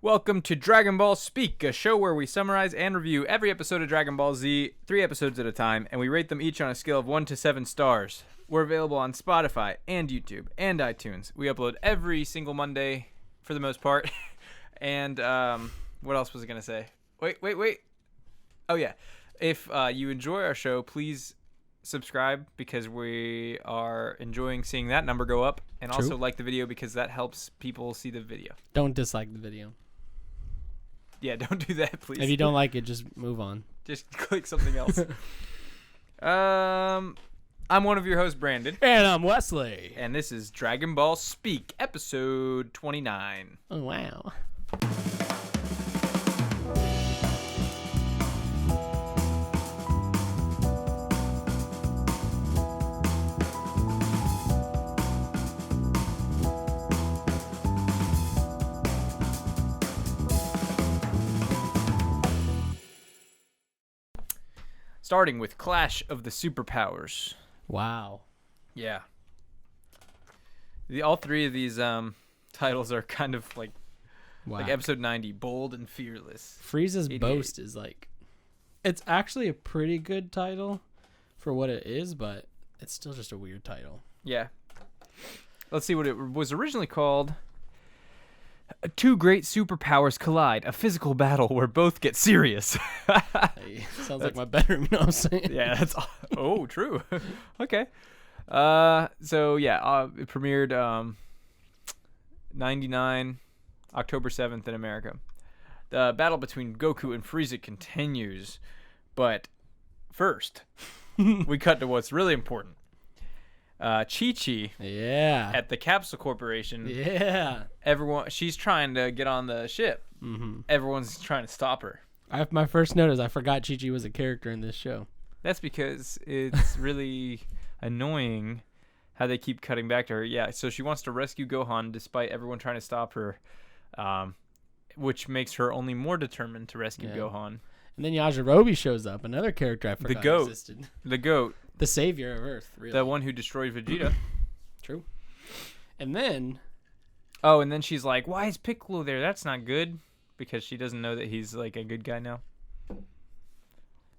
Welcome to Dragon Ball Speak, a show where we summarize and review every episode of Dragon Ball Z, 3 episodes at a time, and we rate them each on a scale of 1 to 7 stars. We're available on Spotify and YouTube and iTunes. We upload every single Monday, for the most part. And, what else was I going to say? Wait. Oh, yeah. If you enjoy our show, please subscribe because we are enjoying seeing that number go up. And True. Also like the video because that helps people see the video. Don't dislike the video. Yeah, don't do that, please. If you don't like it, just move on. Just click something else. I'm one of your hosts, Brandon. And I'm Wesley. And this is Dragon Ball Speak, episode 29. Oh, wow. Starting with Clash of the Superpowers. Wow. Yeah. All three of these titles are kind of like episode 90, bold and fearless. Frieza's 88. Boast is like, it's actually a pretty good title for what it is, but it's still just a weird title. Yeah. Let's see what it was originally called. Two great superpowers collide, a physical battle where both get serious. Hey, sounds like my bedroom, you know what I'm saying? Yeah, that's true. Okay. So yeah, it premiered 99 October 7th in America. The battle between Goku and Frieza continues, but first we cut to what's really important. Chi-Chi at the Capsule Corporation. Yeah. She's trying to get on the ship. Mm-hmm. Everyone's trying to stop her. My first note is I forgot Chi-Chi was a character in this show. That's because it's really annoying how they keep cutting back to her. Yeah, so she wants to rescue Gohan despite everyone trying to stop her, which makes her only more determined to rescue Gohan. And then Yajirobe shows up, another character I forgot existed. The goat. The savior of Earth, really. The one who destroyed Vegeta. True. And then... Oh, and then she's like, why is Piccolo there? That's not good. Because she doesn't know that he's like a good guy now.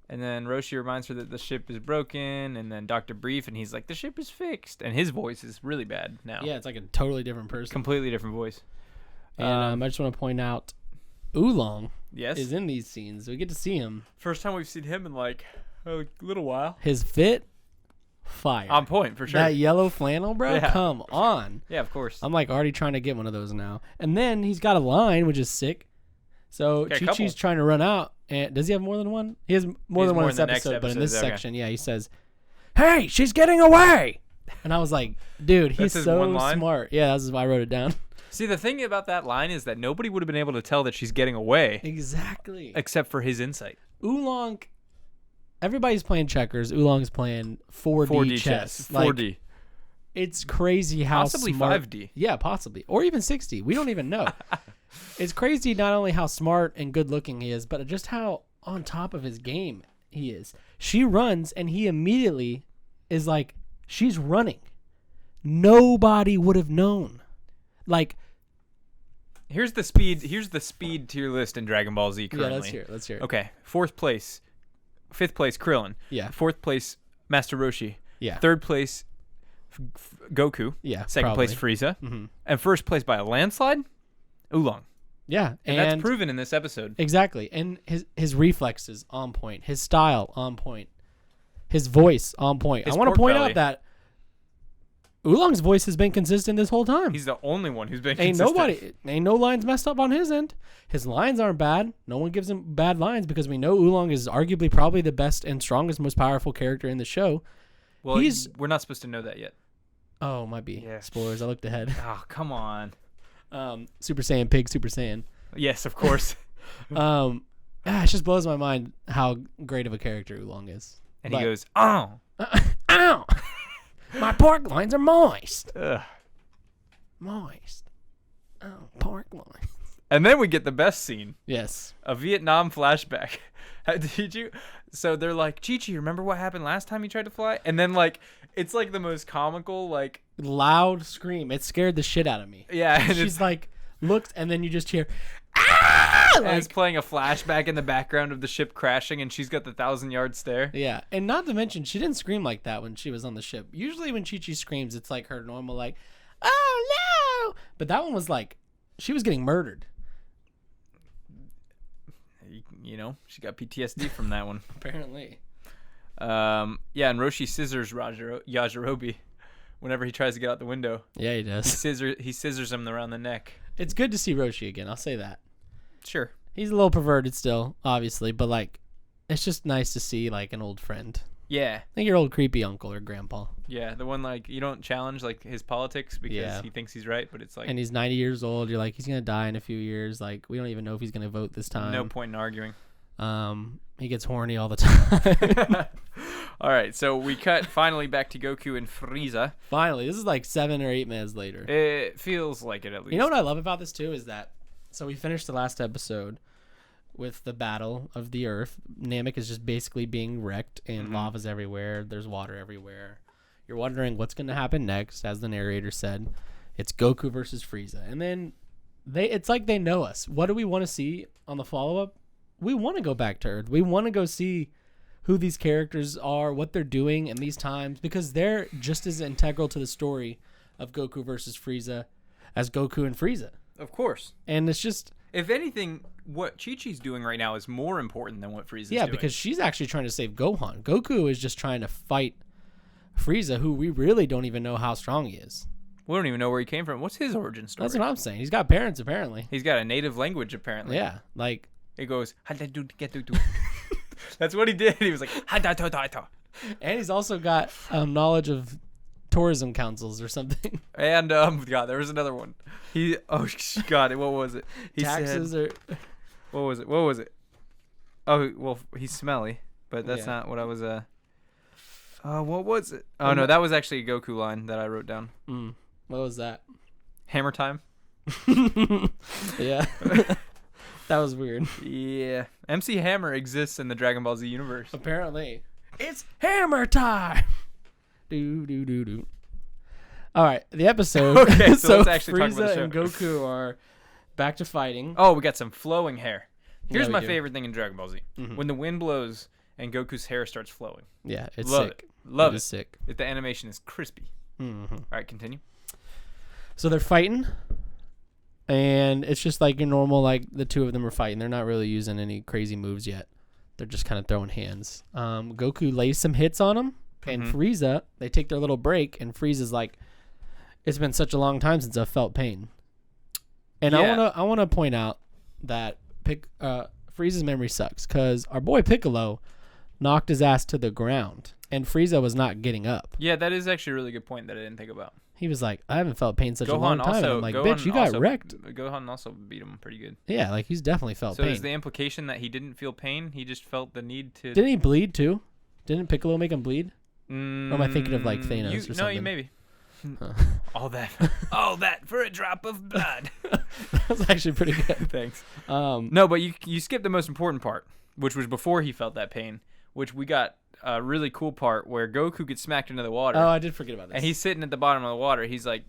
And then Roshi reminds her that the ship is broken. And then Dr. Brief, and he's like, the ship is fixed. And his voice is really bad now. Yeah, it's like a totally different person. Completely different voice. And I just want to point out, Oolong is in these scenes. We get to see him. First time we've seen him in like a little while. His fit, fire. On point, for sure. That yellow flannel, bro? Yeah. Come on. Yeah, of course. I'm like already trying to get one of those now. And then he's got a line, which is sick. So Chi-Chi's trying to run out. And does he have more than one? He has more than one in this episode, but in this section, he says, hey, she's getting away. And I was like, dude, he's so smart. Yeah, that's why I wrote it down. See, the thing about that line is that nobody would have been able to tell that she's getting away. Exactly. Except for his insight. Oolong, everybody's playing checkers. Oolong's playing 4D chess. 4D. Like, it's crazy how possibly smart. 5D. Yeah, possibly. Or even 60. We don't even know. It's crazy not only how smart and good looking he is, but just how on top of his game he is. She runs and he immediately is like, she's running. Nobody would have known. Like, Here's the speed tier list in Dragon Ball Z currently. Yeah, let's hear it. Okay, 4th place. 5th place, Krillin. Yeah. 4th place, Master Roshi. Yeah. 3rd place, Goku. Yeah. 2nd place, Frieza. Mm-hmm. And 1st place by a landslide, Oolong. Yeah. And that's proven in this episode. Exactly. And his reflexes on point. His style on point. His voice on point. I want to point out that Oolong's voice has been consistent this whole time. He's the only one who's been consistent. Ain't no lines messed up on his end. His lines aren't bad. No one gives him bad lines because we know Oolong is arguably probably the best and strongest, most powerful character in the show. Well, we're not supposed to know that yet. Oh, might be. Yeah. Spoilers. I looked ahead. Oh, come on. Super Saiyan Pig, Super Saiyan. Yes, of course. It just blows my mind how great of a character Oolong is. And he goes, oh. Ow. My pork loins are moist. Ugh. Moist. Oh, pork loins. And then we get the best scene. Yes. A Vietnam flashback. Did you? So they're like, Chi-Chi, remember what happened last time you tried to fly? And then, like, it's like the most comical, like, loud scream. It scared the shit out of me. Yeah. And she's like, looked, and then you just hear, ah! And it's playing a flashback in the background of the ship crashing, and she's got the 1,000-yard stare. Yeah, and not to mention, she didn't scream like that when she was on the ship. Usually when Chi-Chi screams, it's like her normal, like, oh, no! But that one was like, she was getting murdered. You know, she got PTSD from that one. Apparently. Yeah, and Roshi scissors Yajirobe whenever he tries to get out the window. Yeah, he does. He scissors him around the neck. It's good to see Roshi again, I'll say that. Sure. He's a little perverted still, obviously, but, like, it's just nice to see, like, an old friend. Yeah. Like your old creepy uncle or grandpa. Yeah, the one, like, you don't challenge, like, his politics because he thinks he's right, but it's like... And he's 90 years old. You're like, he's going to die in a few years. Like, we don't even know if he's going to vote this time. No point in arguing. He gets horny all the time. All right, so we cut finally back to Goku and Frieza. Finally. This is like 7 or 8 minutes later. It feels like it, at least. You know what I love about this, too, is that... So we finished the last episode with the battle of the Earth. Namek is just basically being wrecked, and lava's everywhere. There's water everywhere. You're wondering what's going to happen next, as the narrator said. It's Goku versus Frieza. And then it's like they know us. What do we want to see on the follow-up? We want to go back to Earth. We want to go see who these characters are, what they're doing in these times, because they're just as integral to the story of Goku versus Frieza as Goku and Frieza. Of course. And it's just... If anything, what Chi-Chi's doing right now is more important than what Frieza's doing. Yeah, because she's actually trying to save Gohan. Goku is just trying to fight Frieza, who we really don't even know how strong he is. We don't even know where he came from. What's his origin story? That's what I'm saying. He's got parents, apparently. He's got a native language, apparently. Yeah, like... It goes... That's what he did. He was like... And he's also got knowledge of tourism councils or something. And, God, there was another one. God, what was it? He Taxes said, What was it? Oh, well, he's smelly, but that's not what I was, what was it? Oh, no, that was actually a Goku line that I wrote down. What was that? Hammer time? Yeah. That was weird. Yeah. MC Hammer exists in the Dragon Ball Z universe. Apparently. It's hammer time! Do. All right, the episode. Okay, so let's actually talk about the Frieza show. and Goku are back to fighting. Oh, we got some flowing hair. Here's Yeah, my do. favorite thing in Dragon Ball Z. When the wind blows and Goku's hair starts flowing. Yeah, it's Love sick. it. Love it. It's sick. The animation is crispy. All right, continue. So they're fighting, and it's just like your normal, like the two of them are fighting. They're not really using any crazy moves yet. They're just kind of throwing hands. Goku lays some hits on him, and Frieza, they take their little break, and Frieza's like, it's been such a long time since I've felt pain. And I want to point out that Frieza's memory sucks, because our boy Piccolo knocked his ass to the ground, and Frieza was not getting up. Yeah, that is actually a really good point that I didn't think about. He was like, I haven't felt pain such a long Gohan time. And I'm like, bitch, you got wrecked. Gohan also beat him pretty good. Yeah, like he's definitely felt So pain. is the implication that he didn't feel pain? He just felt the need to... Didn't he bleed too? Didn't Piccolo make him bleed? Or am I thinking of like Thanos or something? No, you maybe. All that for a drop of blood. That was actually pretty good. Thanks. No, but you skipped the most important part, which was before he felt that pain, which we got a really cool part where Goku gets smacked into the water. Oh, I did forget about this. And he's sitting at the bottom of the water. He's like,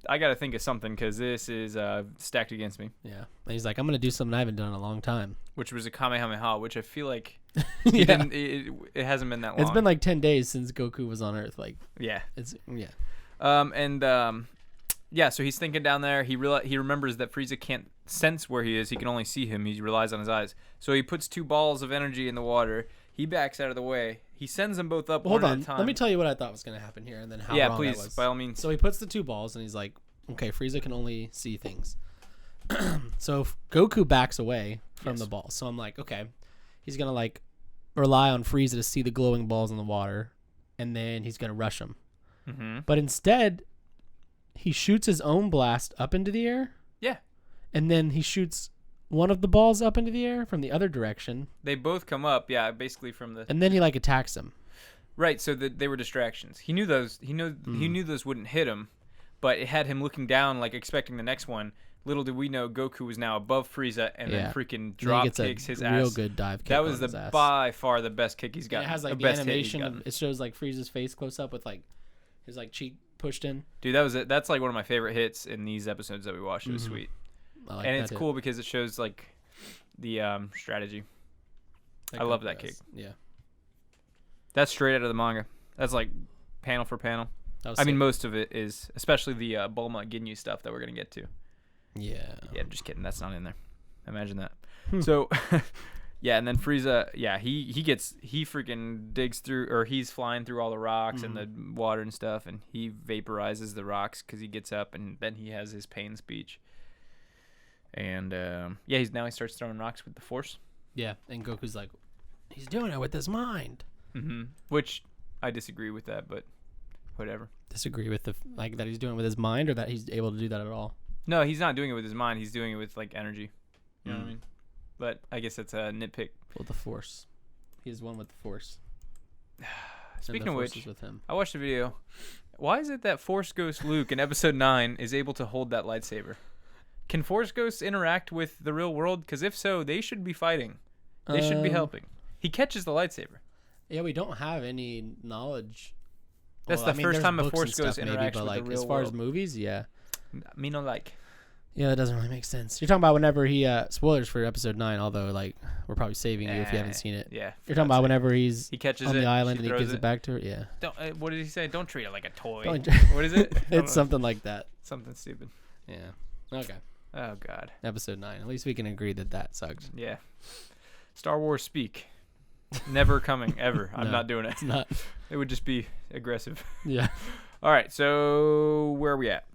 I got to think of something because this is stacked against me. Yeah. And he's like, I'm going to do something I haven't done in a long time. Which was a Kamehameha, which I feel like Yeah. it hasn't been that long. It's been like 10 days since Goku was on Earth. Like, yeah. So he's thinking down there. He remembers that Frieza can't sense where he is. He can only see him. He relies on his eyes. So he puts 2 balls of energy in the water. He backs out of the way. He sends them both up one at a time. Let me tell you what I thought was going to happen here and then how wrong please, I was. by all means. So he puts the 2 balls and he's like, okay, Frieza can only see things. So Goku backs away from the balls. So I'm like, okay, he's going to like rely on Frieza to see the glowing balls in the water, and then he's going to rush them. Mm-hmm. But instead, he shoots his own blast up into the air. Yeah. And then he shoots one of the balls up into the air from the other direction. They both come up, basically from the... And then he like attacks him. Right, so they were distractions. He knew those. He knew those wouldn't hit him, but it had him looking down, like expecting the next one. Little did we know, Goku was now above Frieza, and then freaking drop kicks his ass. Real good dive kick. That was by far the best kick he's got. It has like the animation. It shows like Frieza's face close up with like his like cheek pushed in. Dude, that's like one of my favorite hits in these episodes that we watched. It was sweet. I like and that it's cool because it shows like strategy. I love that kick. Yeah. That's straight out of the manga. That's like panel for panel. I mean, most of it is, especially the Bulma Ginyu stuff that we're gonna get to. Yeah. Yeah, just kidding. That's not in there. Imagine that. So, yeah, and then Frieza, yeah, he freaking digs through, or he's flying through all the rocks and the water and stuff, and he vaporizes the rocks because he gets up, and then he has his pain speech. And yeah, he starts throwing rocks with the Force. Yeah, and Goku's like, he's doing it with his mind. Which I disagree with that, but whatever. Disagree with that he's doing it with his mind, or that he's able to do that at all? No, he's not doing it with his mind. He's doing it with like energy. You know what I mean? But I guess that's a nitpick. With the Force, he's one with the Force. Speaking of which, with him. I watched a video. Why is it that Force Ghost Luke in Episode 9 is able to hold that lightsaber? Can Force Ghosts interact with the real world? Because if so, they should be fighting. They should be helping. He catches the lightsaber. Yeah, we don't have any knowledge. That's first time a Force Ghost interacts with the real as far world. As movies, yeah. Me no like. Yeah, that doesn't really make sense. You're talking about whenever he spoilers for Episode 9, although like we're probably saving you if you haven't seen it. Yeah. You're talking about whenever he catches on the island and he gives it back to her. Yeah. Don't. What did he say? Don't treat it like a toy. What is it? It's something like that. Something stupid. Yeah. Okay. Oh God. Episode 9. At least we can agree that sucked. Yeah. Star Wars speak. Never coming ever. I'm not doing it. It's not. It would just be aggressive. Yeah. All right. So where are we at?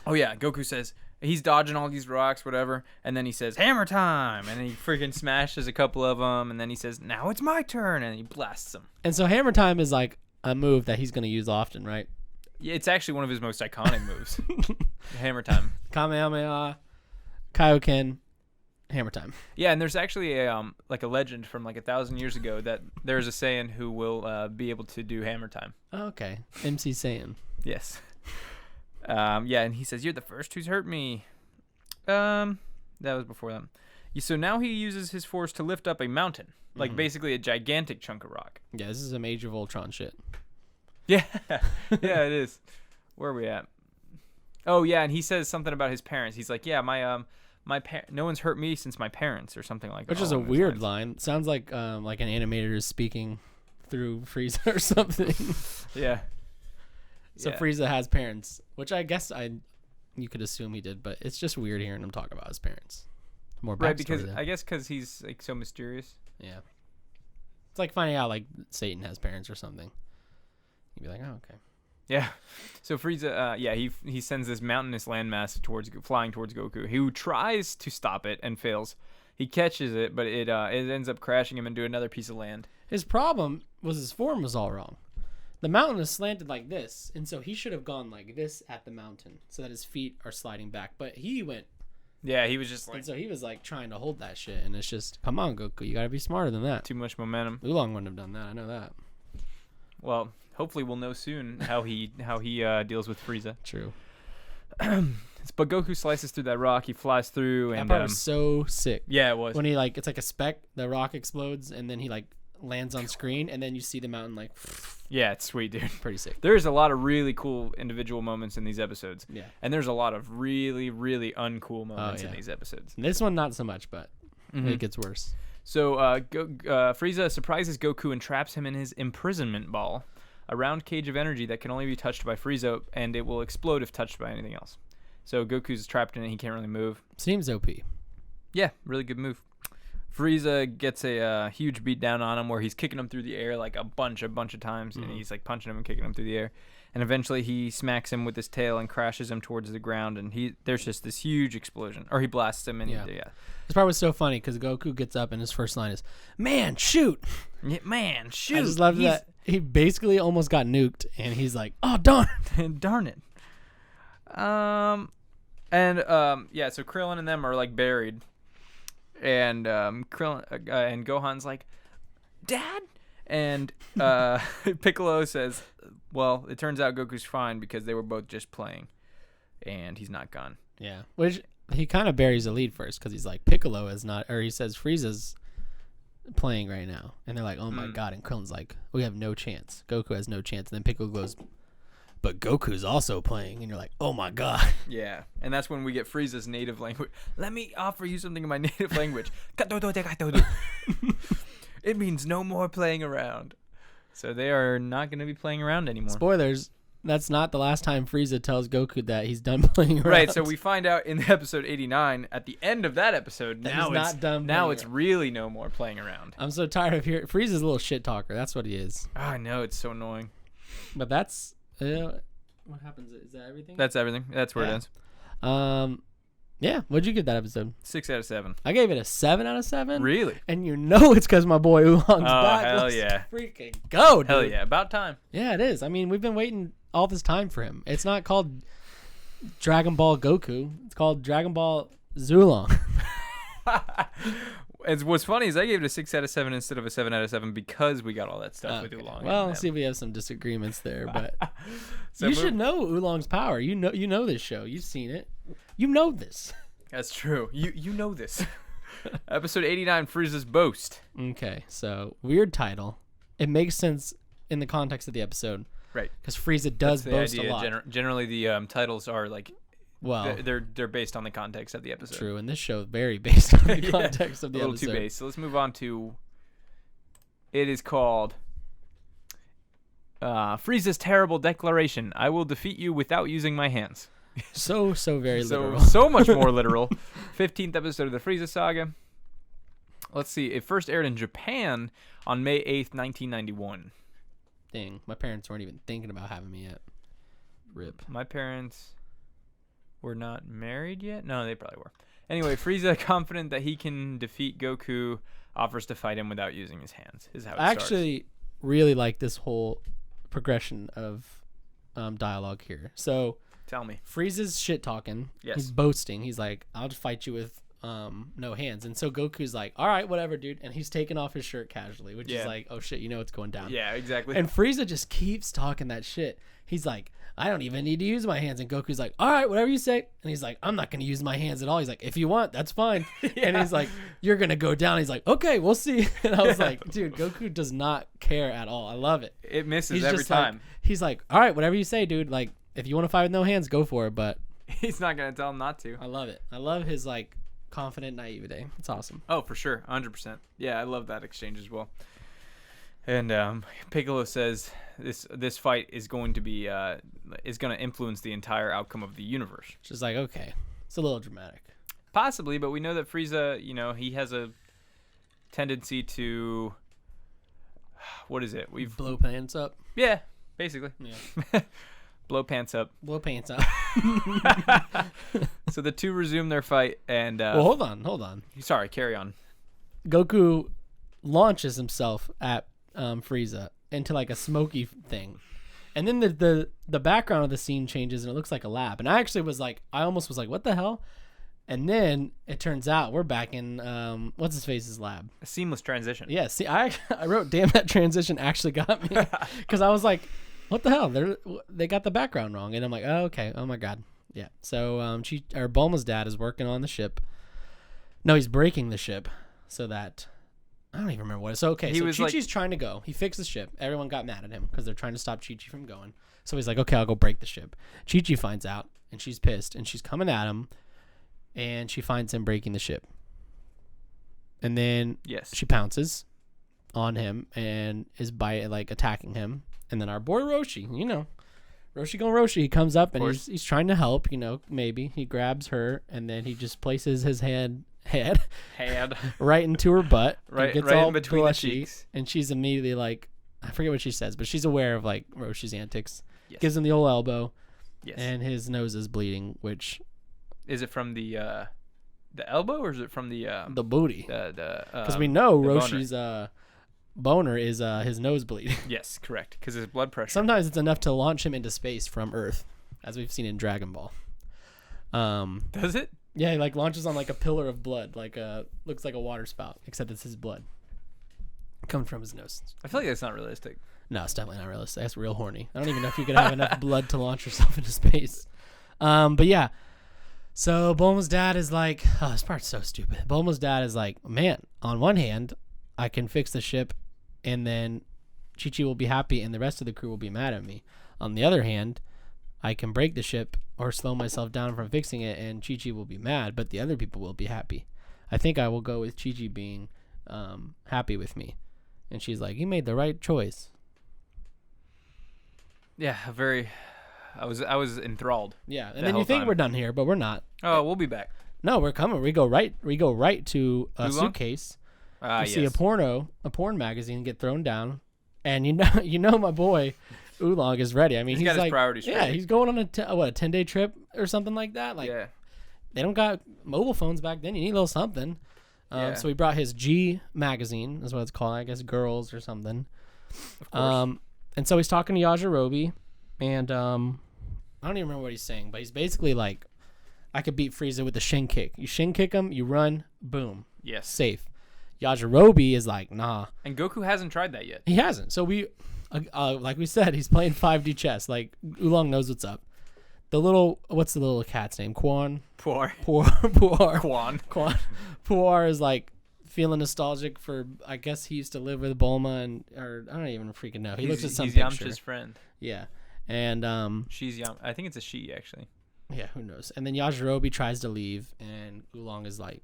Oh yeah. Goku says he's dodging all these rocks, whatever, and then he says hammer time, and then he freaking smashes a couple of them, and then he says now it's my turn, and he blasts them. And so hammer time is like a move that he's going to use often, right? Yeah, it's actually one of his most iconic moves. Hammer time. Kamehameha, Kaioken, hammer time. Yeah, and there's actually a like a legend from like 1,000 years ago that there's a Saiyan who will be able to do hammer time. Oh, okay. MC Saiyan. Yes. Yeah, and he says, "You're the first who's hurt me." That was before them. So now he uses his force to lift up a mountain, like basically a gigantic chunk of rock. Yeah, this is some Age of Ultron shit. Yeah, yeah, it is. Where are we at? Oh yeah, and he says something about his parents. He's like, "Yeah, no one's hurt me since my parents," or something like that. Which is a weird line. Sounds like an animator is speaking through Frieza or something. Yeah. So yeah. Frieza has parents, which I guess you could assume he did, but it's just weird hearing him talk about his parents. More backstory. Right, because I guess because he's like so mysterious. Yeah. It's like finding out like Satan has parents or something. You'd be like, oh, okay. Yeah. So Frieza, he sends this mountainous landmass flying towards Goku, who tries to stop it and fails. He catches it, but it ends up crashing him into another piece of land. His problem was his form was all wrong. The mountain is slanted like this, and so he should have gone like this at the mountain so that his feet are sliding back. But he went. Yeah, he was just like. And so he was like trying to hold that shit, and it's just, come on, Goku, you gotta be smarter than that. Too much momentum. Oolong wouldn't have done that. I know that. Well, hopefully we'll know soon how he deals with Frieza. True. But Goku slices through that rock. He flies through, and that part was so sick. Yeah, it was. When he it's like a speck, the rock explodes, and then he lands on screen, and then you see the mountain like. Yeah, it's sweet, dude. Pretty sick. There's a lot of really cool individual moments in these episodes. Yeah. And there's a lot of really, really uncool moments in these episodes. This one, not so much, but it gets worse. So Frieza surprises Goku and traps him in his imprisonment ball, a round cage of energy that can only be touched by Frieza, and it will explode if touched by anything else. So Goku's trapped in it. He can't really move. Seems OP. Yeah, really good move. Frieza gets a huge beat down on him where he's kicking him through the air like a bunch of times, and he's like punching him and kicking him through the air. And eventually he smacks him with his tail and crashes him towards the ground, and there's just this huge explosion. Or he blasts him, and This part was so funny because Goku gets up and his first line is, "Man, shoot!" Yeah, man, shoot! I just love that. He basically almost got nuked, and he's like, "Oh, darn! Darn it!" So Krillin and them are like buried. And Krillin and Gohan's like, "Dad?" And Piccolo says, "Well, it turns out Goku's fine because they were both just playing, and he's not gone." Yeah, which he kind of buries the lead first because he's like, Piccolo is not, or he says Frieza's playing right now, and they're like, "Oh my god!" And Krillin's like, "We have no chance. Goku has no chance." And then Piccolo goes, but Goku's also playing, and you're like, oh my god. Yeah, and that's when we get Frieza's native language. Let me offer you something in my native language. It means no more playing around. So they are not going to be playing around anymore. Spoilers. That's not the last time Frieza tells Goku that he's done playing around. Right, so we find out in episode 89, at the end of that episode, That now he's it's not done now playing it's really no more playing around. I'm so tired of hearing Frieza's a little shit talker. That's what he is. Oh, I know, it's so annoying. But that's what happens. Is that everything? That's everything. That's where it ends. Yeah. What'd you give that episode? 6 out of 7. I gave it a 7 out of 7. Really? And you know it's because my boy Oolong's back. Hell Let's yeah. freaking go, dude. Hell yeah, about time. Yeah, it is. I mean, we've been waiting all this time for him. It's not called Dragon Ball Goku. It's called Dragon Ball Zulong. What's funny is I gave it a 6 out of 7 instead of a 7 out of 7 because we got all that stuff with Oolong. Well, let's see if we have some disagreements there, but So you should know Oolong's power. You know this show. You've seen it. You know this. That's true. You know this. Episode 89, Frieza's Boast. Okay, so weird title. It makes sense in the context of the episode. Right. Because Frieza does That's boast the idea. a lot. Generally, the titles are like, Well, they're based on the context of the episode. true. And this show is very based on the context of the a little episode. too based. So let's move on to. It is called Frieza's terrible declaration. I will defeat you without using my hands. So very literal. So much more literal. 15th episode of the Frieza saga. Let's see. It first aired in Japan on May 8th, 1991. Dang, my parents weren't even thinking about having me yet. Rip. My parents were not married yet? No, they probably were. Anyway, Frieza, confident that he can defeat Goku, offers to fight him without using his hands. Is how it I starts. actually really like this whole progression of dialogue here. So Tell me. Frieza's shit talking. Yes. He's boasting. He's like, I'll just fight you with no hands. And so Goku's like, all right, whatever, dude. And he's taking off his shirt casually, which is like, oh shit, you know what's going down. Yeah, exactly. And Frieza just keeps talking that shit. He's like, I don't even need to use my hands. And Goku's like, all right, whatever you say. And he's like, I'm not going to use my hands at all. He's like, if you want, that's fine. And he's like, you're going to go down. He's like, okay, we'll see. And I was like, dude, Goku does not care at all. I love it. It misses He's every just time. Like, he's like, all right, whatever you say, dude. Like, if you want to fight with no hands, go for it. But He's not going to tell him not to. I love it. I love his like confident naivete. It's awesome. Oh, for sure. 100%. Yeah, I love that exchange as well. And Piccolo says this fight is going to be is going to influence the entire outcome of the universe. Just like, okay, it's a little dramatic. Possibly, but we know that Frieza, he has a tendency to what is it? We've Blow pants up. Yeah, basically. Yeah. Blow pants up. Blow pants up. So the two resume their fight and Well, hold on. Sorry, carry on. Goku launches himself at Frieza into like a smoky thing, and then the background of the scene changes and it looks like a lab. And I almost was like, what the hell? And then it turns out we're back in what's his face's lab. A seamless transition. Yeah, see, I wrote, damn, that transition actually got me, because I was like, what the hell? They got the background wrong, and I'm like, oh, okay, oh my god, yeah. So Bulma's dad is working on the ship. No, he's breaking the ship so that I don't even remember what it's. Okay, so Chi-Chi's trying to go. He fixed the ship. Everyone got mad at him because they're trying to stop Chi-Chi from going. So he's like, okay, I'll go break the ship. Chi-Chi finds out, and she's pissed, and she's coming at him, and she finds him breaking the ship. And then she pounces on him and is attacking him. And then our boy Roshi, Roshi gon' Roshi, he comes up and he's trying to help, maybe. He grabs her and then he just places his hand right into her butt. Right in between the cheeks. And she's immediately like, I forget what she says, but she's aware of like Roshi's antics. Yes. Gives him the old elbow. Yes. And his nose is bleeding, which is it from the elbow or is it from the booty? Because we know Roshi's boner is his nosebleed. Yes, correct. Because his blood pressure. Sometimes it's enough to launch him into space from Earth, as we've seen in Dragon Ball. Does it? Yeah, he like launches on like a pillar of blood, looks like a water spout, except it's his blood coming from his nose. I feel like that's not realistic. No, it's definitely not realistic. That's real horny. I don't even know if you could have enough blood to launch yourself into space. But yeah. So Bulma's dad is like, oh, this part's so stupid. Bulma's dad is like, man, on one hand, I can fix the ship and then Chi-Chi will be happy and the rest of the crew will be mad at me. On the other hand, I can break the ship or slow myself down from fixing it, and Chi-Chi will be mad, but the other people will be happy. I think I will go with Chi-Chi being happy with me. And she's like, you made the right choice. Yeah, I was enthralled. Yeah, and then you think we're done here, but we're not. Oh, we'll be back. No, we're coming. We go right to a suitcase. You see a porn magazine get thrown down, and you know my boy Oolong is ready. I mean, he's got his like, priorities straight. Yeah, he's going on a 10-day trip or something like that. Like, yeah. They don't got mobile phones back then. You need a little something. So he brought his G magazine, is what it's called. I guess Girls or something. Of course. And so he's talking to Yajirobe, and I don't even remember what he's saying, but he's basically like, I could beat Frieza with a shin kick. You shin kick him, you run, boom. Yes. Safe. Yajirobe is like, nah. And Goku hasn't tried that yet. He hasn't. So we, like we said, he's playing 5D chess. Like, Oolong knows what's up. What's the little cat's name? Puar. Puar is like feeling nostalgic for, I guess he used to live with Bulma, or I don't even freaking know. He looks at some picture. He's Yamcha's friend. Yeah. And she's Yamcha. I think it's a she, actually. Yeah, who knows? And then Yajirobe tries to leave, and Oolong is like,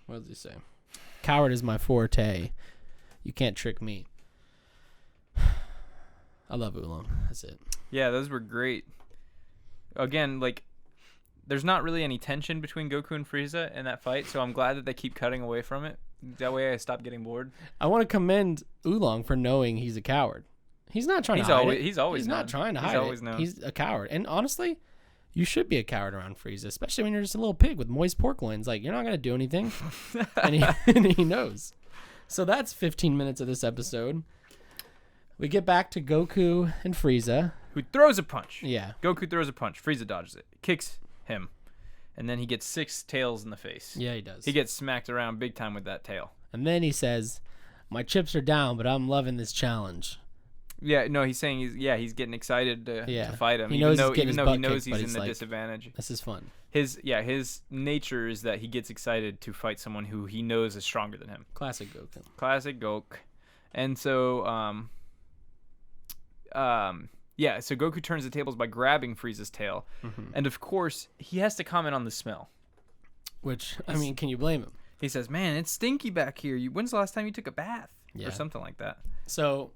what does he say? Coward is my forte. You can't trick me. I love Oolong. That's it. Yeah, those were great. Again, like, there's not really any tension between Goku and Frieza in that fight, so I'm glad that they keep cutting away from it. That way I stop getting bored. I want to commend Oolong for knowing he's a coward. He's not trying to hide it. He's always not trying to hide it. He's a coward. And honestly, you should be a coward around Frieza, especially when you're just a little pig with moist pork loins. Like, you're not going to do anything. and he knows. So that's 15 minutes of this episode. We get back to Goku and Frieza. Who throws a punch. Yeah. Goku throws a punch. Frieza dodges it. Kicks him. And then he gets 6 tails in the face. Yeah, he does. He gets smacked around big time with that tail. And then he says, my chips are down, but I'm loving this challenge. Yeah, no, he's saying he's getting excited to fight him. He knows even though he knows he's in the like, disadvantage. This is fun. His nature is that he gets excited to fight someone who he knows is stronger than him. Classic Goku. Classic Goku. And so so Goku turns the tables by grabbing Frieza's tail. Mm-hmm. And of course, he has to comment on the smell. Which, I mean, can you blame him? He says, man, it's stinky back here. When's the last time you took a bath? Yeah. Or something like that. So,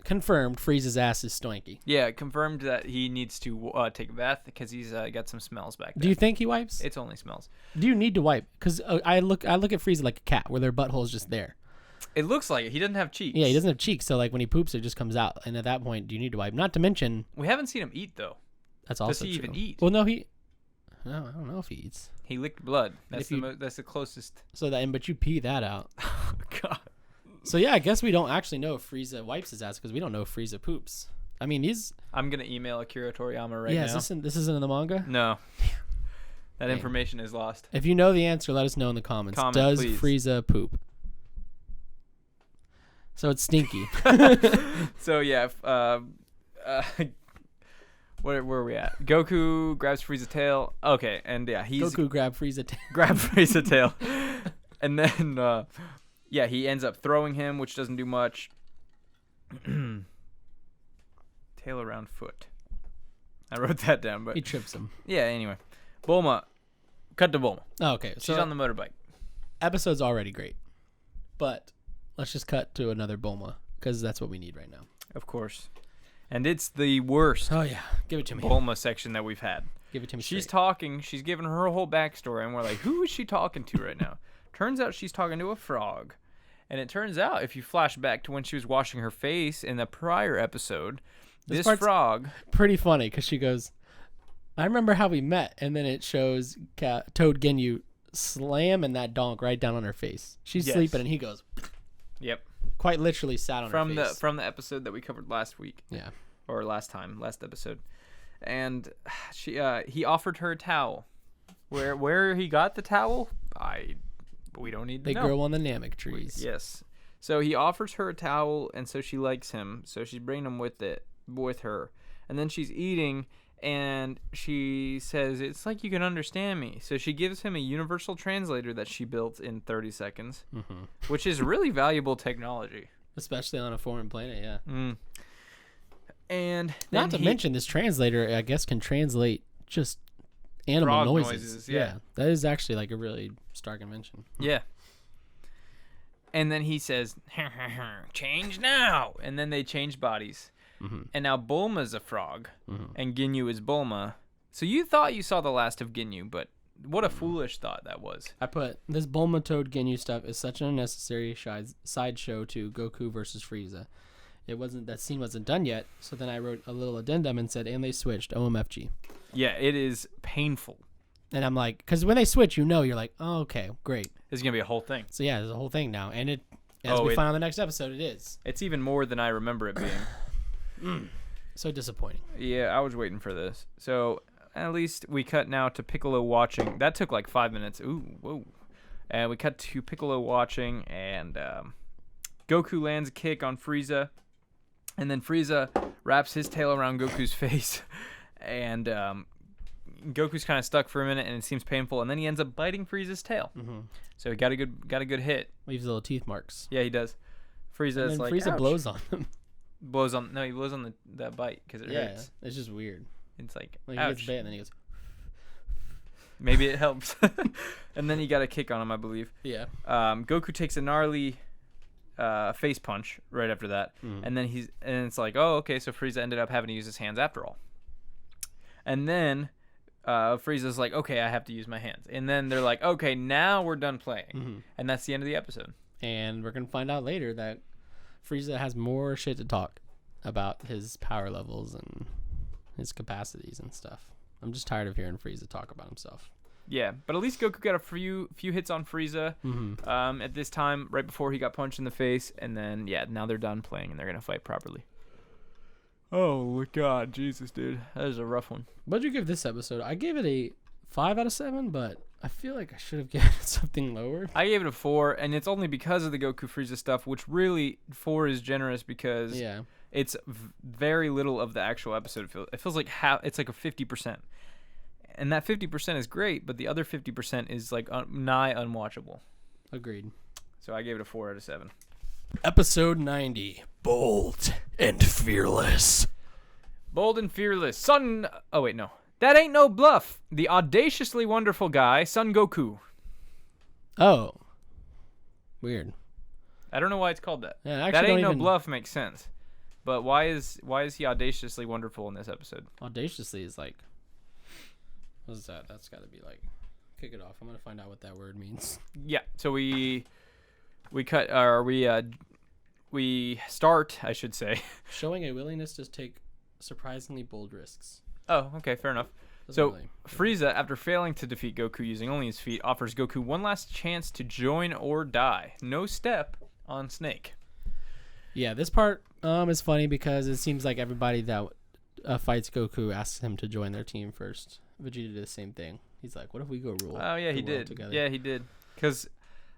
confirmed, Frieza's ass is stinky. Yeah, confirmed that he needs to take a bath because he's got some smells back there. Do you think he wipes? It's only smells. Do you need to wipe? Because I look at Frieza like a cat, where their butthole's just there. It looks like it. He doesn't have cheeks. Yeah, he doesn't have cheeks, so like when he poops, it just comes out. And at that point, do you need to wipe? Not to mention, we haven't seen him eat though. That's also true. Does he even eat? Well, no, I don't know if he eats. He licked blood. That's the closest. But you pee that out. Oh God. So yeah, I guess we don't actually know if Frieza wipes his ass because we don't know if Frieza poops. I mean, I'm gonna email Akira Toriyama right now. Yeah, this isn't in the manga. No. That information is lost. If you know the answer, let us know in the comments. Does please. Frieza poop? So it's stinky. So yeah, where are we at? Goku grabs Frieza's tail. Okay, and yeah, Goku grab Frieza tail. Grab Frieza tail, and then he ends up throwing him, which doesn't do much. Tail around foot. I wrote that down, but he trips him. Yeah. Anyway, Bulma. Cut to Bulma. Oh, okay, she's on the motorbike. Episode's already great, but let's just cut to another Bulma because that's what we need right now. Of course. And it's the worst. Oh, yeah. Give it to me. Bulma section that we've had. Give it to me. She's talking. She's giving her whole backstory, and we're like, who is she talking to right now? Turns out she's talking to a frog. And it turns out, if you flash back to when she was washing her face in the prior episode, this frog. Pretty funny because she goes, I remember how we met. And then it shows Toad Ginyu slamming that donk right down on her face. She's sleeping, and he goes. Yep. Quite literally sat on her face. From the episode that we covered last week. Yeah. Or last episode. And he offered her a towel. Where he got the towel, we don't need to know. They grow on the Namek trees. Yes. So he offers her a towel, and so she likes him. So she's bringing him with her. And then she's eating, and she says, it's like you can understand me. So she gives him a universal translator that she built in 30 seconds, which is really valuable technology. Especially on a foreign planet, yeah. And not to mention this translator, I guess, can translate just animal noises. Yeah, that is actually like a really stark invention. Yeah. And then he says, change now. And then they change bodies. Mm-hmm. And now Bulma's a frog. Mm-hmm. And Ginyu is Bulma. So you thought you saw the last of Ginyu, but what a foolish thought that was. I put, this Bulma Toad Ginyu stuff is such an unnecessary sideshow to Goku versus Frieza. That scene wasn't done yet, so then I wrote a little addendum and said, and they switched, OMFG. Yeah, it is painful. And I'm like, because when they switch, you're like, oh, okay, great. This is going to be a whole thing. So yeah, there's a whole thing now. And as we find on the next episode, it is. It's even more than I remember it being. So disappointing. Yeah, I was waiting for this. So at least we cut now to Piccolo watching. That took like 5 minutes. Ooh, whoa. And we cut to Piccolo watching, and Goku lands a kick on Frieza. And then Frieza wraps his tail around Goku's face. And Goku's kind of stuck for a minute, and it seems painful. And then he ends up biting Frieza's tail. Mm-hmm. So he got a good hit. Leaves little teeth marks. Yeah, he does. Frieza is like, Frieza ouch. blows on him. He blows on that bite because it hurts. It's just weird. It's like he ouch. gets bit and then he goes. Maybe it helps. And then he got a kick on him, I believe. Yeah. Goku takes a gnarly face punch right after that, and then it's like, oh, okay, so Frieza ended up having to use his hands after all. And then Frieza's like, okay, I have to use my hands. And then they're like, okay, now we're done playing, and that's the end of the episode. And we're gonna find out later that Frieza has more shit to talk about, his power levels and his capacities and stuff. I'm just tired of hearing Frieza talk about himself. Yeah, but at least Goku got a few hits on Frieza at this time, right before he got punched in the face, and then now they're done playing and they're gonna fight properly. Oh God, Jesus, dude, that is a rough one. What'd you give this episode? I gave it a 5 out of 7, but I feel like I should have given it something lower. I gave it a 4, and it's only because of the Goku Frieza stuff, which really 4 is generous because it's very little of the actual episode. It feels like it's like a 50%. And that 50% is great, but the other 50% is like nigh unwatchable. Agreed. So I gave it a 4 out of 7. Episode 90. Bold and fearless. Bold and fearless. Oh, wait, no. That ain't no bluff. The audaciously wonderful guy, Son Goku. Oh. Weird. I don't know why it's called that. Yeah, that ain't no bluff makes sense. But why is he audaciously wonderful in this episode? Audaciously is like... What's that? That's got to be like, kick it off. I'm gonna find out what that word means. Yeah. So we start, I should say, showing a willingness to take surprisingly bold risks. Oh, okay, fair enough. Frieza, after failing to defeat Goku using only his feet, offers Goku one last chance to join or die. No step on Snake. Yeah, this part is funny because it seems like everybody that fights Goku asks him to join their team first. Vegeta did the same thing. He's like, what if we go rule? Oh, yeah, he did. Together? Yeah, he did. Because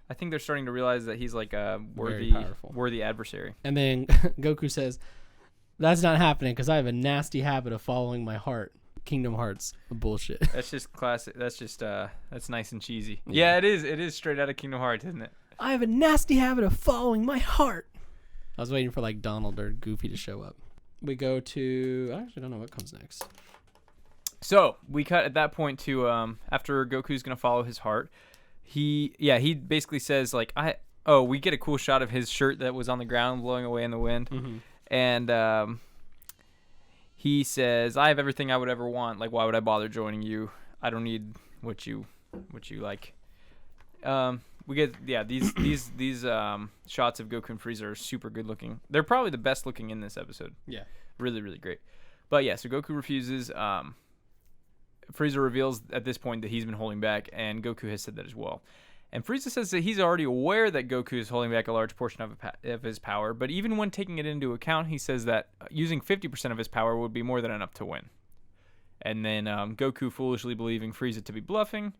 I think they're starting to realize that he's like a worthy adversary. And then Goku says, that's not happening because I have a nasty habit of following my heart. Kingdom Hearts bullshit. That's just classic. That's just, that's nice and cheesy. Yeah, it is. It is straight out of Kingdom Hearts, isn't it? I have a nasty habit of following my heart. I was waiting for like Donald or Goofy to show up. We go to, I actually don't know what comes next. So we cut at that point to after Goku's gonna follow his heart. He basically says like we get a cool shot of his shirt that was on the ground blowing away in the wind, and he says, "I have everything I would ever want. Like, why would I bother joining you? I don't need what you like." We get these shots of Goku and Frieza are super good looking. They're probably the best looking in this episode. Yeah, really really great. But yeah, so Goku refuses. Frieza reveals at this point that he's been holding back, and Goku has said that as well. And Frieza says that he's already aware that Goku is holding back a large portion of his power, but even when taking it into account, he says that using 50% of his power would be more than enough to win. And then Goku, foolishly believing Frieza to be bluffing,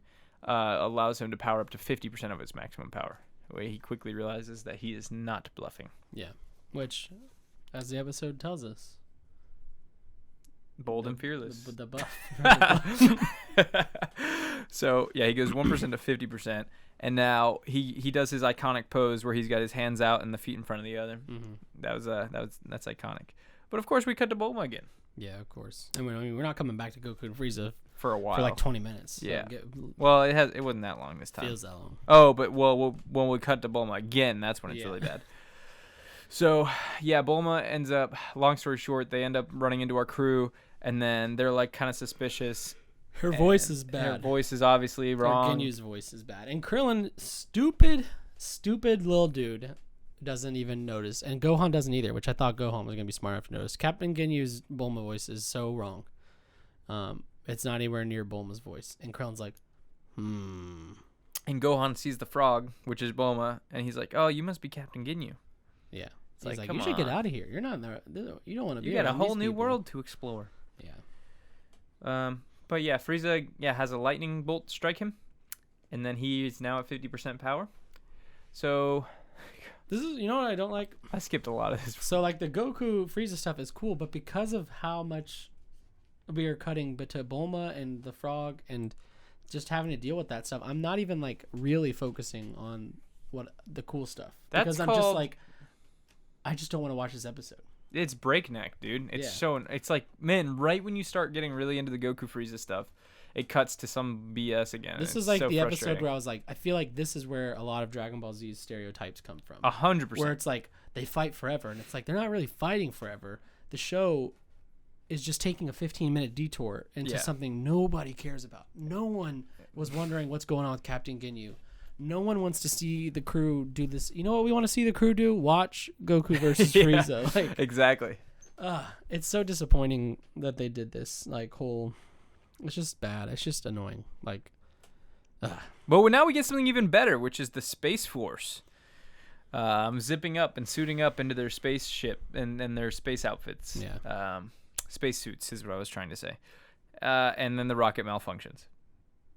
allows him to power up to 50% of his maximum power. He quickly realizes that he is not bluffing. Yeah, which, as the episode tells us, bold and fearless. The buff. So yeah, he goes 1% to 50%, and now he does his iconic pose where he's got his hands out and the feet in front of the other. Mm-hmm. That's iconic. But of course, we cut to Bulma again Yeah, of course. And we're not coming back to Goku and Frieza for a while. for like 20 minutes. So Yeah. Well, it wasn't that long this time. feels that long. Oh, but when we cut to Bulma again, that's when it's Yeah. really bad. So, yeah, Bulma ends up, long story short, they end up running into our crew, and then they're like kind of suspicious. Her voice is bad. Her voice is obviously wrong. Ginyu's voice is bad. And Krillin, stupid little dude, doesn't even notice. And Gohan doesn't either, which I thought Gohan was going to be smart enough to notice. Captain Ginyu's Bulma voice is so wrong. It's not anywhere near Bulma's voice. And Krillin's like, And Gohan sees the frog, which is Bulma, and he's like, "Oh, you must be Captain Ginyu." Yeah. It's He's like, come you should get on. out of here. You're not in there. You don't want to be You got a around whole these new people." world to explore. Yeah. But yeah, Frieza has a lightning bolt strike him, and then he's now at 50% power. So This is, you know what I don't like? I skipped a lot of this. So like the Goku Frieza stuff is cool, but because of how much we are cutting to Bulma and the frog and just having to deal with that stuff, I'm not even like really focusing on what the cool stuff. That's because I'm called- just like, I just don't want to watch this episode. It's breakneck, dude. It's Yeah. it's like, man, right when you start getting really into the Goku Frieza stuff, it cuts to some BS again. This It's is like so the episode frustrating. where I was like, I feel like this is where a lot of Dragon Ball Z's stereotypes come from. 100%. Where it's like they fight forever, and it's like they're not really fighting forever. The show is just taking a 15-minute detour into Yeah. something nobody cares about. No one was wondering what's going on with Captain Ginyu. No one wants to see the crew do this. You know what we want to see the crew do? Watch Goku versus Yeah, Frieza. Like, exactly. it's so disappointing that they did this. Like, it's just bad. It's just annoying. Like, But now we get something even better, which is the Space Force. Zipping up and suiting up into their spaceship and their space outfits. Yeah. Space suits is what I was trying to say. And then the rocket malfunctions.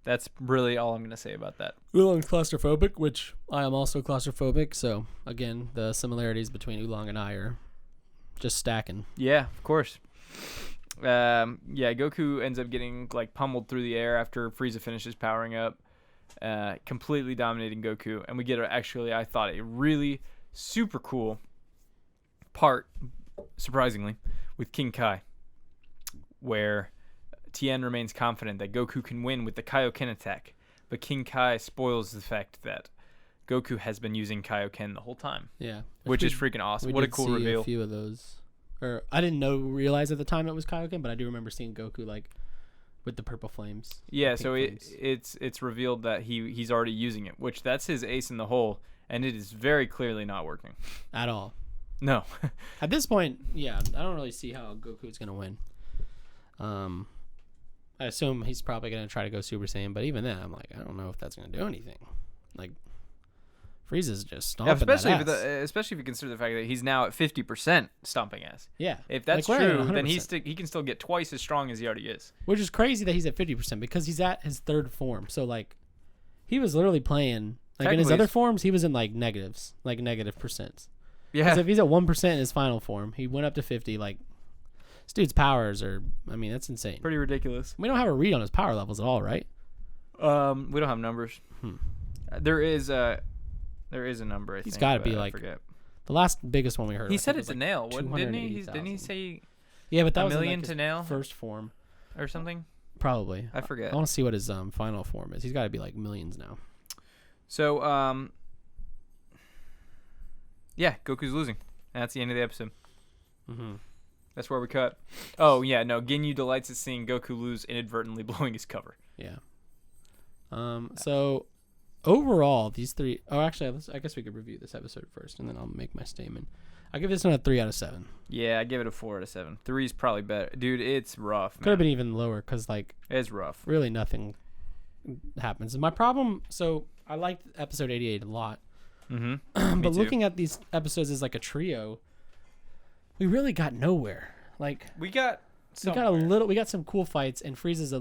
That's really all I'm going to say about that. Oolong's claustrophobic, which I am also claustrophobic. So, again, the similarities between Oolong and I are just stacking. Yeah, of course. Goku ends up getting like pummeled through the air after Frieza finishes powering up, completely dominating Goku, and we get actually, I thought, a really super cool part, surprisingly, with King Kai, where Tien remains confident that Goku can win with the Kaioken attack, but King Kai spoils the fact that Goku has been using Kaioken the whole time. Yeah. Which is freaking awesome. What a cool reveal. A few of those. Or I didn't realize at the time it was Kaioken, but I do remember seeing Goku like with the purple flames. Yeah, the so pink flames. it's revealed that he's already using it, which that's his ace in the hole, and it is very clearly not working. At all. No. At this point, yeah, I don't really see how Goku's gonna win. I assume he's probably gonna try to go Super Saiyan, but even then, I'm like, I don't know if that's gonna do anything. Like, Frieza's just stomping that ass. Especially if you consider the fact that he's now at 50% stomping ass. Yeah. If that's Like, we're at true, then 100%. he can still get twice as strong as he already is. Which is crazy that he's at 50% because he's at his third form. So like, he was literally playing like in his Technically, other forms. He was in like negatives, like negative percents. Yeah. Because if he's at 1% in his final form, he went up to 50. Like, this dude's powers are, I mean, that's insane. Pretty ridiculous. We don't have a read on his power levels at all, right? We don't have numbers. There is a number, I think. He's got to but be I like forget. the last biggest one we heard. He I said think, it's was a like nail, didn't he? Didn't he 280,000. say Yeah, but that a was in, million like, to his nail first form. or something? Probably. I forget. I want to see what his final form is. He's got to be like millions now. So, yeah, Goku's losing. And that's the end of the episode. Mm-hmm. That's where we cut. Oh, yeah, no. Ginyu delights at seeing Goku lose, inadvertently blowing his cover. Yeah. So overall, these three. Oh, actually, I guess we could review this episode first, and then I'll make my statement. I give this one a 3 out of 7. Yeah, I give it a 4 out of 7. 3's probably better. Dude, it's rough, Could have man. been even lower because like It's rough. really nothing happens. And my problem. So I liked episode 88 a lot, Mm-hmm. but looking at these episodes as like a trio, we really got nowhere. Like We got we got a little. We got some cool fights, and Frieza's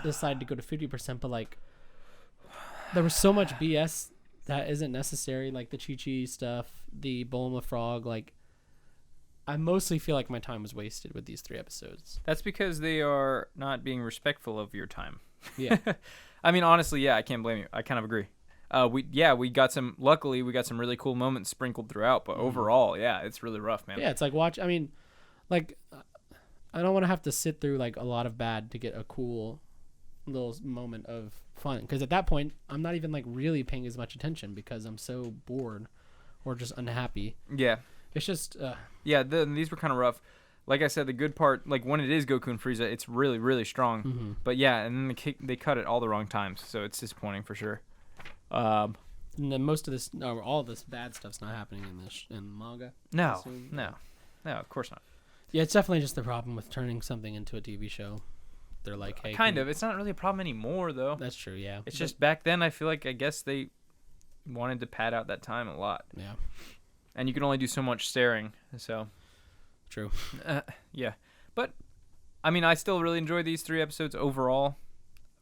decided to go to 50%, but like there was so much BS that isn't necessary, like the Chi-Chi stuff, the Bulma frog. Like I mostly feel like my time was wasted with these 3 episodes. That's because they are not being respectful of your time. Yeah. I mean, honestly, yeah, I can't blame you. I kind of agree. We got some. Luckily, we got some really cool moments sprinkled throughout. But overall, yeah, it's really rough, man. Yeah, it's like watch. I mean, like I don't want to have to sit through like a lot of bad to get a cool little moment of fun, because at that point I'm not even like really paying as much attention because I'm so bored or just unhappy. Yeah. It's just These were kind of rough. Like I said, the good part, like when it is Goku and Frieza, it's really, really strong. Mm-hmm. But yeah, and then they cut it all the wrong times, so it's disappointing for sure. And then most of this, or all this bad stuff's not happening in this in manga. No, of course not. Yeah, it's definitely just the problem with turning something into a TV show. They're like, hey, kind of. It's not really a problem anymore, though. That's true. Yeah, it's just back then. I feel like I guess they wanted to pad out that time a lot. Yeah, and you can only do so much staring. So true. Yeah, but I mean, I still really enjoyed these 3 episodes overall.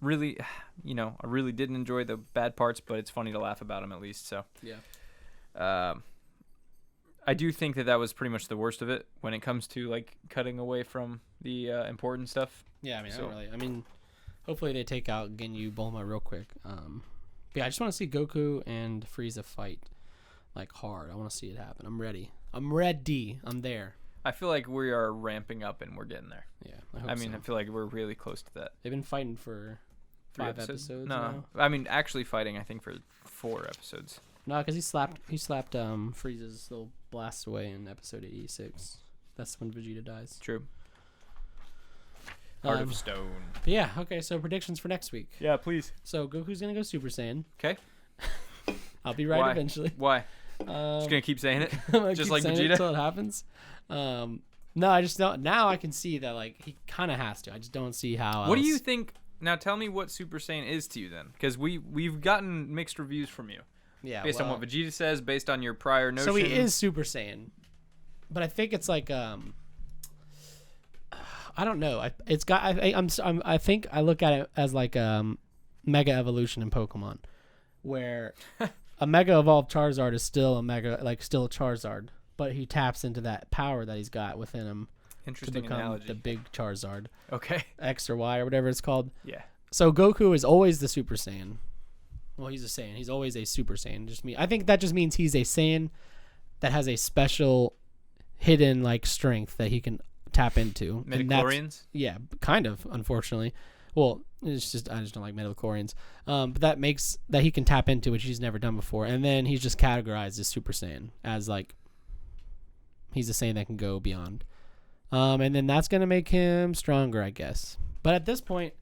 Really, I really didn't enjoy the bad parts, but it's funny to laugh about them at least. So yeah. I do think that was pretty much the worst of it when it comes to like cutting away from the important stuff. Yeah, I mean, I mean, hopefully they take out Ginyu Bulma real quick. But yeah, I just want to see Goku and Frieza fight like hard. I want to see it happen. I'm ready. I'm there. I feel like we are ramping up and we're getting there. Yeah, I mean, I feel like we're really close to that. They've been fighting for 5 episodes no, now. I mean actually fighting. I think for 4 episodes. No, because he slapped Frieza's little blast away in episode 86. That's when Vegeta dies. True. Heart of Stone. But yeah, okay, so predictions for next week. Yeah, please. So Goku's going to go Super Saiyan. Okay. I'll be right eventually. Why? Just going to keep saying it? Just like Vegeta? Until it happens. No, I just don't. Now I can see that like he kind of has to. I just don't see how What do you think? Now tell me what Super Saiyan is to you then. Because we've gotten mixed reviews from you. Yeah, based on what Vegeta says, based on your prior notion. So he is Super Saiyan, but I think it's like I don't know. I think I look at it as like Mega Evolution in Pokemon, where a Mega Evolved Charizard is still still a Charizard, but he taps into that power that he's got within him Interesting to become analogy. the big Charizard. Okay. X or Y or whatever it's called. Yeah. So Goku is always the Super Saiyan. Well, he's a Saiyan. He's always a Super Saiyan. I think that just means he's a Saiyan that has a special hidden like strength that he can tap into. Midichlorians? Yeah, kind of, unfortunately. Well, it's just I just don't like midichlorians. But that makes that he can tap into, which he's never done before. And then he's just categorized as Super Saiyan as like he's a Saiyan that can go beyond. And then that's gonna make him stronger, I guess. But at this point,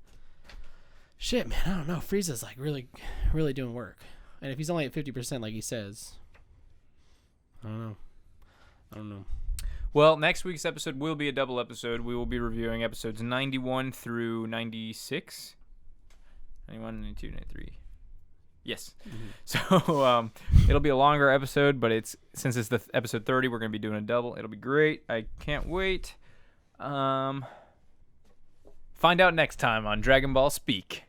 shit, man, I don't know. Frieza's like really, really doing work. And if he's only at 50%, like he says, I don't know. Well, next week's episode will be a double episode. We will be reviewing episodes 91 through 96. 91, 92, 93. Yes. Mm-hmm. So it'll be a longer episode, but since it's the episode 30, we're going to be doing a double. It'll be great. I can't wait. Find out next time on Dragon Ball Speak.